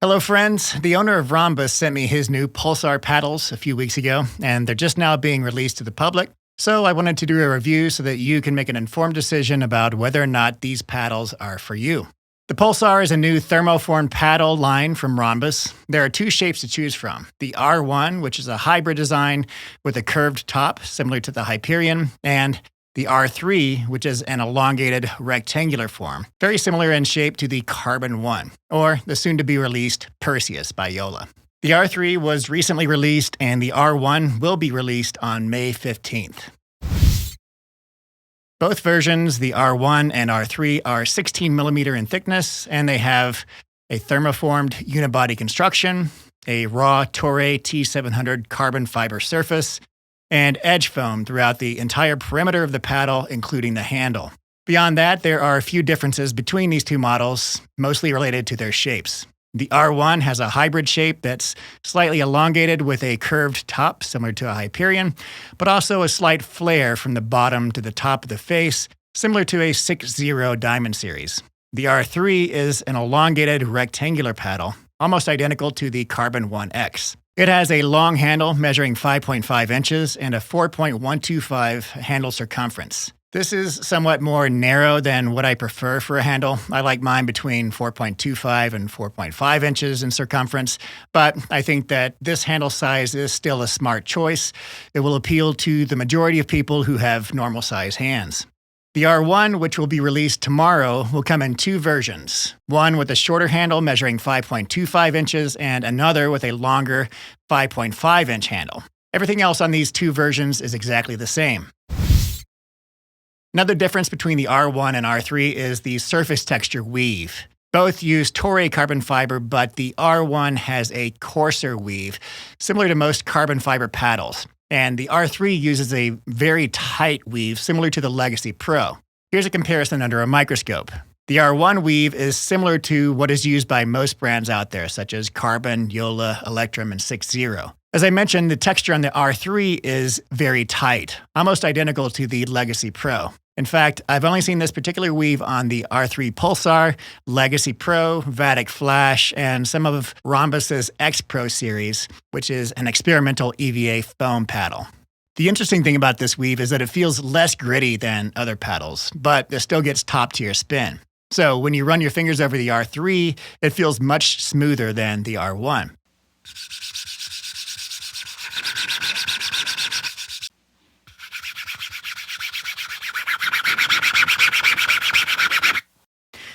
Hello, friends. The owner of Ronbus sent me his new Pulsar paddles a few weeks ago, and they're just now being released to the public. So I wanted to do a review so that you can make an informed decision about whether or not these paddles are for you. The Pulsar is a new thermoformed paddle line from Ronbus. There are two shapes to choose from. The R1, which is a hybrid design with a curved top, similar to the Hyperion, and the R3, which is an elongated rectangular form, very similar in shape to the Carbon 1, or the soon-to-be-released Perseus by Yola. The R3 was recently released, and the R1 will be released on May 15th. Both versions, the R1 and R3, are 16 millimeter in thickness, and they have a thermoformed unibody construction, a raw Toray T700 carbon fiber surface, and edge foam throughout the entire perimeter of the paddle, including the handle. Beyond that, there are a few differences between these two models, mostly related to their shapes. The R1 has a hybrid shape that's slightly elongated with a curved top, similar to a Hyperion, but also a slight flare from the bottom to the top of the face, similar to a 6-0 Diamond Series. The R3 is an elongated rectangular paddle, almost identical to the Carbon 1X. It has a long handle measuring 5.5 inches and a 4.125 handle circumference. This is somewhat more narrow than what I prefer for a handle. I like mine between 4.25 and 4.5 inches in circumference, but I think that this handle size is still a smart choice. It will appeal to the majority of people who have normal size hands. The R1, which will be released tomorrow, will come in two versions. One with a shorter handle measuring 5.25 inches and another with a longer 5.5-inch handle. Everything else on these two versions is exactly the same. Another difference between the R1 and R3 is the surface texture weave. Both use Toray carbon fiber, but the R1 has a coarser weave, similar to most carbon fiber paddles. And the R3 uses a very tight weave, similar to the Legacy Pro. Here's a comparison under a microscope. The R1 weave is similar to what is used by most brands out there, such as Carbon, Yola, Electrum, and 6-0. As I mentioned, the texture on the R3 is very tight, almost identical to the Legacy Pro. In fact, I've only seen this particular weave on the R3 Pulsar, Legacy Pro, Vatic Flash, and some of Ronbus's X Pro series, which is an experimental EVA foam paddle. The interesting thing about this weave is that it feels less gritty than other paddles, but it still gets top-tier spin. So when you run your fingers over the R3, it feels much smoother than the R1.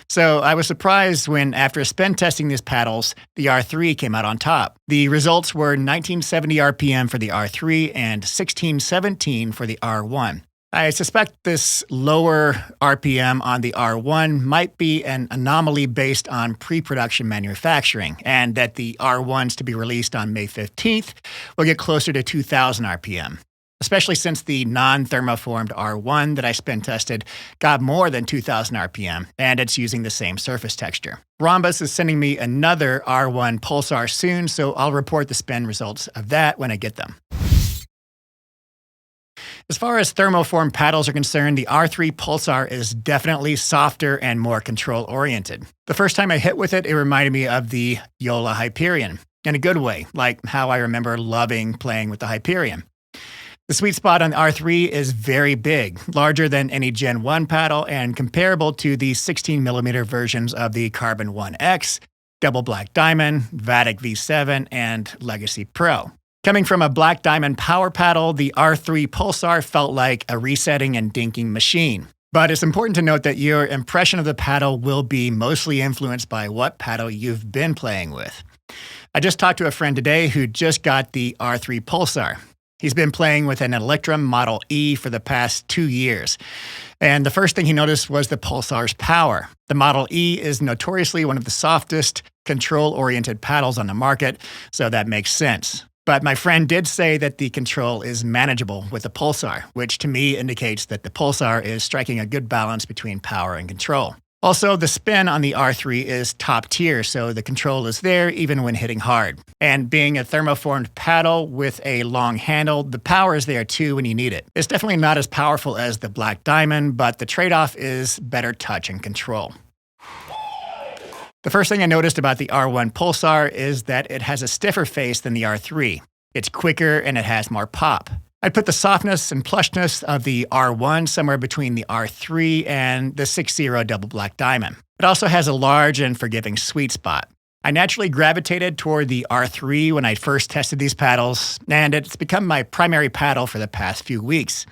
So I was surprised when, after spin testing these paddles, the R3 came out on top. The results were 1970 RPM for the R3 and 1617 for the R1. I suspect this lower RPM on the R1 might be an anomaly based on pre-production manufacturing, and that the R1s to be released on May 15th will get closer to 2000 RPM. Especially since the non-thermoformed R1 that I spin tested got more than 2000 RPM, and it's using the same surface texture. Ronbus is sending me another R1 Pulsar soon, so I'll report the spin results of that when I get them. As far as thermoformed paddles are concerned, the R3 Pulsar is definitely softer and more control-oriented. The first time I hit with it, it reminded me of the Yola Hyperion, in a good way, like how I remember loving playing with the Hyperion. The sweet spot on the R3 is very big, larger than any Gen 1 paddle and comparable to the 16mm versions of the Carbon 1X, Double Black Diamond, Vatic V7, and Legacy Pro. Coming from a Black Diamond power paddle, the R3 Pulsar felt like a resetting and dinking machine. But it's important to note that your impression of the paddle will be mostly influenced by what paddle you've been playing with. I just talked to a friend today who just got the R3 Pulsar. He's been playing with an Electrum Model E for the past 2 years. And the first thing he noticed was the Pulsar's power. The Model E is notoriously one of the softest, control-oriented paddles on the market, so that makes sense. But my friend did say that the control is manageable with the Pulsar, which to me indicates that the Pulsar is striking a good balance between power and control. Also, the spin on the R3 is top tier, so the control is there even when hitting hard. And being a thermoformed paddle with a long handle, the power is there too when you need it. It's definitely not as powerful as the Black Diamond, but the trade-off is better touch and control. The first thing I noticed about the R1 Pulsar is that it has a stiffer face than the R3. It's quicker and it has more pop. I'd put the softness and plushness of the R1 somewhere between the R3 and the 6.0 Double Black Diamond. It also has a large and forgiving sweet spot. I naturally gravitated toward the R3 when I first tested these paddles, and it's become my primary paddle for the past few weeks.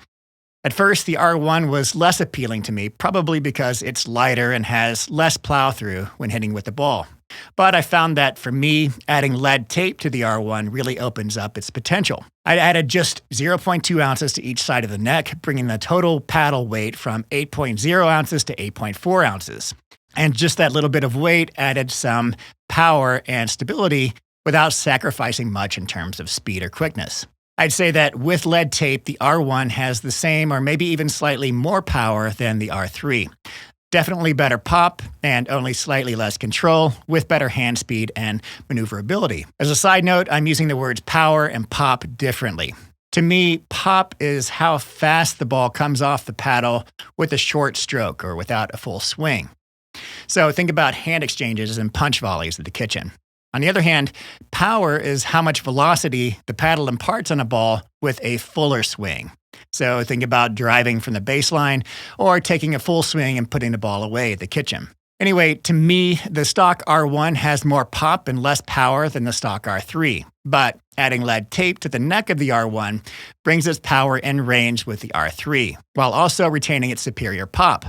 At first, the R1 was less appealing to me, probably because it's lighter and has less plow-through when hitting with the ball. But I found that for me, adding lead tape to the R1 really opens up its potential. I added just 0.2 ounces to each side of the neck, bringing the total paddle weight from 8.0 ounces to 8.4 ounces. And just that little bit of weight added some power and stability without sacrificing much in terms of speed or quickness. I'd say that with lead tape, the R1 has the same or maybe even slightly more power than the R3. Definitely better pop and only slightly less control with better hand speed and maneuverability. As a side note, I'm using the words power and pop differently. To me, pop is how fast the ball comes off the paddle with a short stroke or without a full swing. So think about hand exchanges and punch volleys at the kitchen. On the other hand, power is how much velocity the paddle imparts on a ball with a fuller swing. So think about driving from the baseline or taking a full swing and putting the ball away at the kitchen. Anyway, to me, the stock R1 has more pop and less power than the stock R3. But adding lead tape to the neck of the R1 brings its power in range with the R3, while also retaining its superior pop.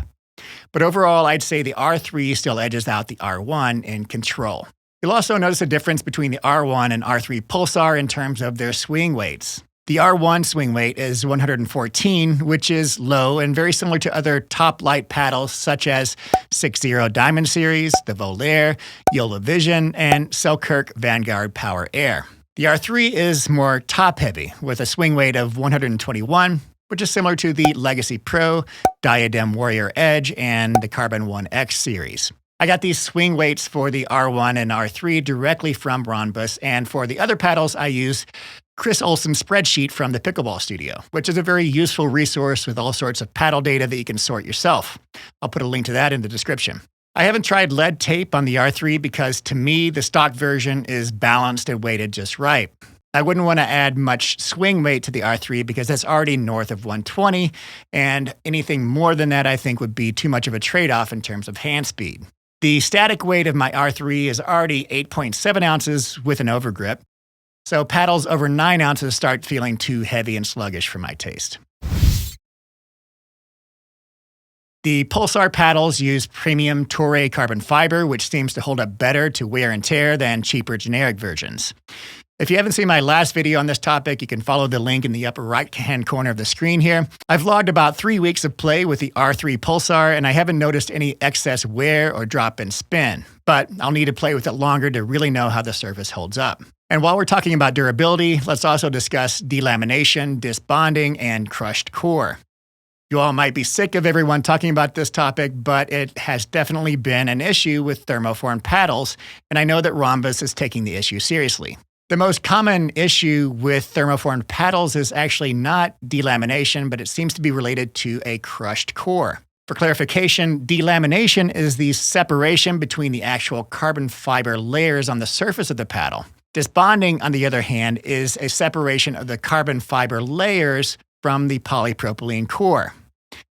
But overall, I'd say the R3 still edges out the R1 in control. You'll also notice a difference between the R1 and R3 Pulsar in terms of their swing weights. The R1 swing weight is 114, which is low and very similar to other top light paddles such as 6.0 Diamond Series, the Volair, Yola Vision, and Selkirk Vanguard Power Air. The R3 is more top heavy with a swing weight of 121, which is similar to the Legacy Pro, Diadem Warrior Edge, and the Carbon 1X series. I got these swing weights for the R1 and R3 directly from Ronbus, and for the other paddles, I use Chris Olson's spreadsheet from the Pickleball Studio, which is a very useful resource with all sorts of paddle data that you can sort yourself. I'll put a link to that in the description. I haven't tried lead tape on the R3 because to me, the stock version is balanced and weighted just right. I wouldn't want to add much swing weight to the R3 because that's already north of 120, and anything more than that I think would be too much of a trade-off in terms of hand speed. The static weight of my R3 is already 8.7 ounces with an overgrip, so paddles over 9 ounces start feeling too heavy and sluggish for my taste. The Pulsar paddles use premium Toray carbon fiber, which seems to hold up better to wear and tear than cheaper generic versions. If you haven't seen my last video on this topic, you can follow the link in the upper right-hand corner of the screen here. I've logged about 3 weeks of play with the R3 Pulsar, and I haven't noticed any excess wear or drop in spin. But I'll need to play with it longer to really know how the surface holds up. And while we're talking about durability, let's also discuss delamination, disbonding, and crushed core. You all might be sick of everyone talking about this topic, but it has definitely been an issue with thermoformed paddles, and I know that Ronbus is taking the issue seriously. The most common issue with thermoformed paddles is actually not delamination, but it seems to be related to a crushed core. For clarification, delamination is the separation between the actual carbon fiber layers on the surface of the paddle. Disbonding, on the other hand, is a separation of the carbon fiber layers from the polypropylene core.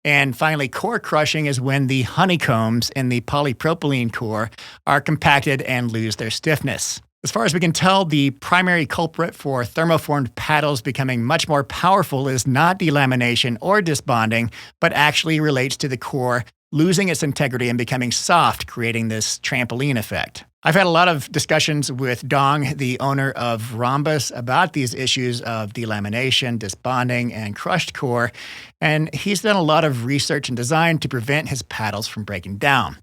And finally, core crushing is when the honeycombs in the polypropylene core are compacted and lose their stiffness. As far as we can tell, the primary culprit for thermoformed paddles becoming much more powerful is not delamination or disbonding, but actually relates to the core losing its integrity and becoming soft, creating this trampoline effect. I've had a lot of discussions with Dong, the owner of Ronbus, about these issues of delamination, disbonding, and crushed core, and he's done a lot of research and design to prevent his paddles from breaking down.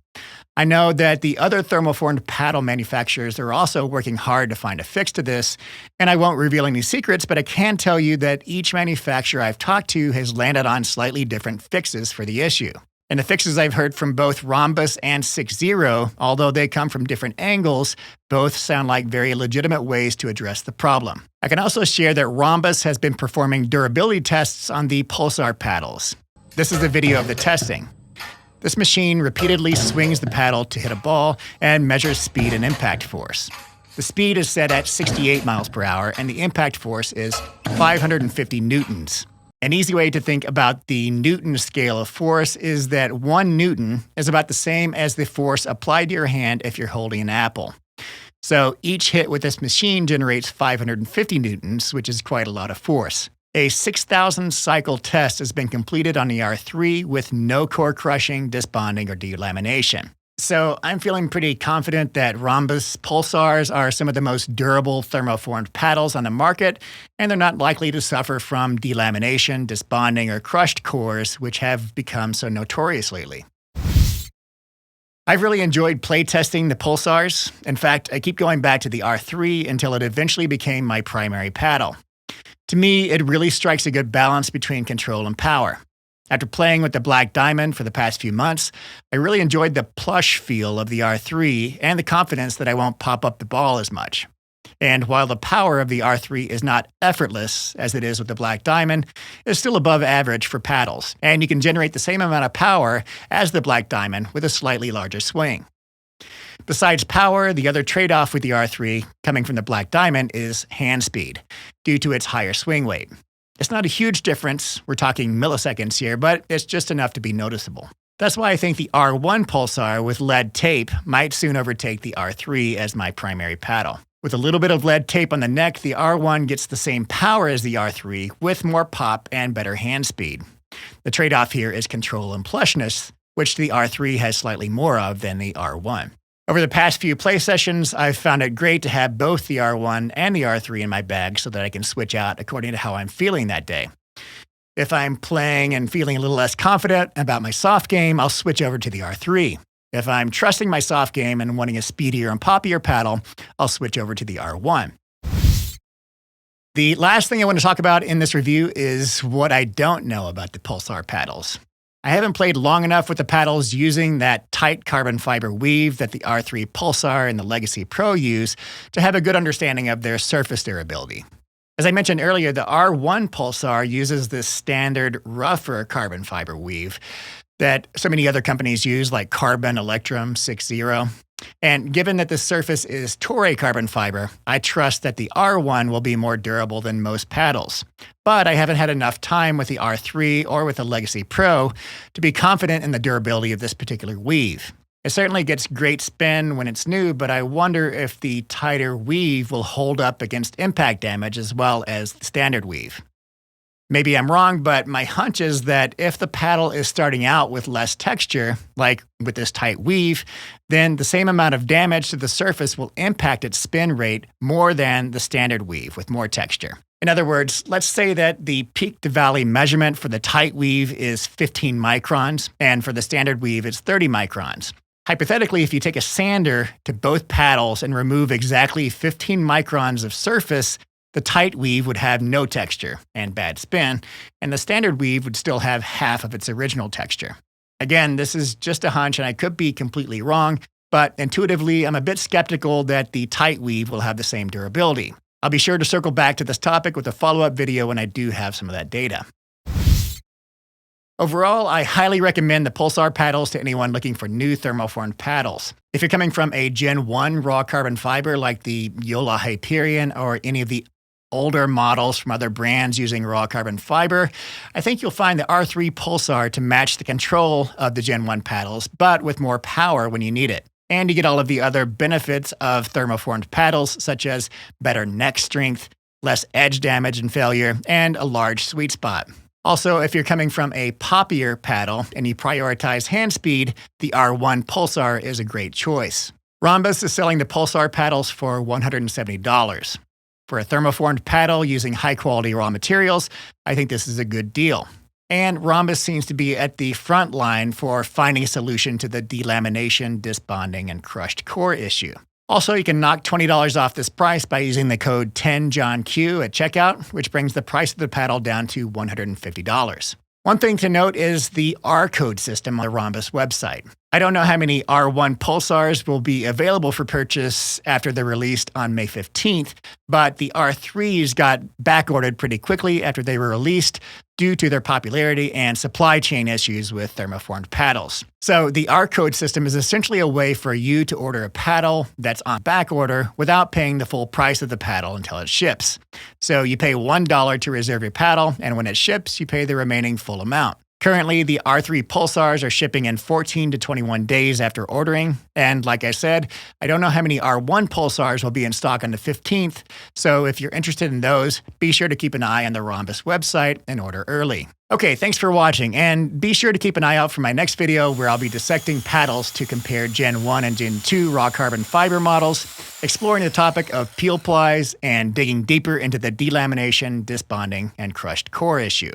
I know that the other thermoformed paddle manufacturers are also working hard to find a fix to this, and I won't reveal any secrets, but I can tell you that each manufacturer I've talked to has landed on slightly different fixes for the issue. And the fixes I've heard from both Ronbus and 6.0, although they come from different angles, both sound like very legitimate ways to address the problem. I can also share that Ronbus has been performing durability tests on the Pulsar paddles. This is a video of the testing. This machine repeatedly swings the paddle to hit a ball and measures speed and impact force. The speed is set at 68 miles per hour, and the impact force is 550 newtons. An easy way to think about the Newton scale of force is that 1 Newton is about the same as the force applied to your hand if you're holding an apple. So each hit with this machine generates 550 newtons, which is quite a lot of force. A 6,000 cycle test has been completed on the R3 with no core crushing, disbonding, or delamination. So I'm feeling pretty confident that Ronbus Pulsars are some of the most durable thermoformed paddles on the market, and they're not likely to suffer from delamination, disbonding, or crushed cores, which have become so notorious lately. I've really enjoyed playtesting the Pulsars. In fact, I keep going back to the R3 until it eventually became my primary paddle. To me, it really strikes a good balance between control and power. After playing with the Black Diamond for the past few months, I really enjoyed the plush feel of the R3 and the confidence that I won't pop up the ball as much. And while the power of the R3 is not effortless as it is with the Black Diamond, it's still above average for paddles, and you can generate the same amount of power as the Black Diamond with a slightly larger swing. Besides power, the other trade-off with the R3 coming from the Black Diamond is hand speed, due to its higher swing weight. It's not a huge difference, we're talking milliseconds here, but it's just enough to be noticeable. That's why I think the R1 Pulsar with lead tape might soon overtake the R3 as my primary paddle. With a little bit of lead tape on the neck, the R1 gets the same power as the R3 with more pop and better hand speed. The trade-off here is control and plushness, which the R3 has slightly more of than the R1. Over the past few play sessions, I've found it great to have both the R1 and the R3 in my bag so that I can switch out according to how I'm feeling that day. If I'm playing and feeling a little less confident about my soft game, I'll switch over to the R3. If I'm trusting my soft game and wanting a speedier and poppier paddle, I'll switch over to the R1. The last thing I want to talk about in this review is what I don't know about the Pulsar paddles. I haven't played long enough with the paddles using that tight carbon fiber weave that the R3 Pulsar and the Legacy Pro use to have a good understanding of their surface durability. As I mentioned earlier, the R1 Pulsar uses this standard rougher carbon fiber weave that so many other companies use, like Carbon Electrum 60. And given that the surface is Toray carbon fiber, I trust that the R1 will be more durable than most paddles. But I haven't had enough time with the R3 or with the Legacy Pro to be confident in the durability of this particular weave. It certainly gets great spin when it's new, but I wonder if the tighter weave will hold up against impact damage as well as the standard weave. Maybe I'm wrong, but my hunch is that if the paddle is starting out with less texture, like with this tight weave, then the same amount of damage to the surface will impact its spin rate more than the standard weave with more texture. In other words, let's say that the peak to valley measurement for the tight weave is 15 microns, and for the standard weave it's 30 microns. Hypothetically, if you take a sander to both paddles and remove exactly 15 microns of surface, the tight weave would have no texture and bad spin, and the standard weave would still have half of its original texture. Again, this is just a hunch, and I could be completely wrong, but intuitively, I'm a bit skeptical that the tight weave will have the same durability. I'll be sure to circle back to this topic with a follow-up video when I do have some of that data. Overall, I highly recommend the Pulsar paddles to anyone looking for new thermoformed paddles. If you're coming from a Gen 1 raw carbon fiber like the Yola Hyperion or any of the older models from other brands using raw carbon fiber, I think you'll find the R3 Pulsar to match the control of the Gen 1 paddles, but with more power when you need it. And you get all of the other benefits of thermoformed paddles, such as better neck strength, less edge damage and failure, and a large sweet spot. Also, if you're coming from a poppier paddle and you prioritize hand speed, the R1 Pulsar is a great choice. Ronbus is selling the Pulsar paddles for $170. For a thermoformed paddle using high-quality raw materials, I think this is a good deal. And Ronbus seems to be at the front line for finding a solution to the delamination, disbonding, and crushed core issue. Also, you can knock $20 off this price by using the code 10JohnQ at checkout, which brings the price of the paddle down to $150. One thing to note is the R code system on the Ronbus website. I don't know how many R1 Pulsars will be available for purchase after they're released on May 15th, but the R3s got backordered pretty quickly after they were released due to their popularity and supply chain issues with thermoformed paddles. So the R-code system is essentially a way for you to order a paddle that's on back order without paying the full price of the paddle until it ships. So you pay $1 to reserve your paddle, and when it ships, you pay the remaining full amount. Currently, the R3 Pulsars are shipping in 14 to 21 days after ordering. And like I said, I don't know how many R1 Pulsars will be in stock on the 15th. So if you're interested in those, be sure to keep an eye on the Ronbus website and order early. Okay, thanks for watching. And be sure to keep an eye out for my next video where I'll be dissecting paddles to compare Gen 1 and Gen 2 raw carbon fiber models, exploring the topic of peel plies, and digging deeper into the delamination, disbonding, and crushed core issue.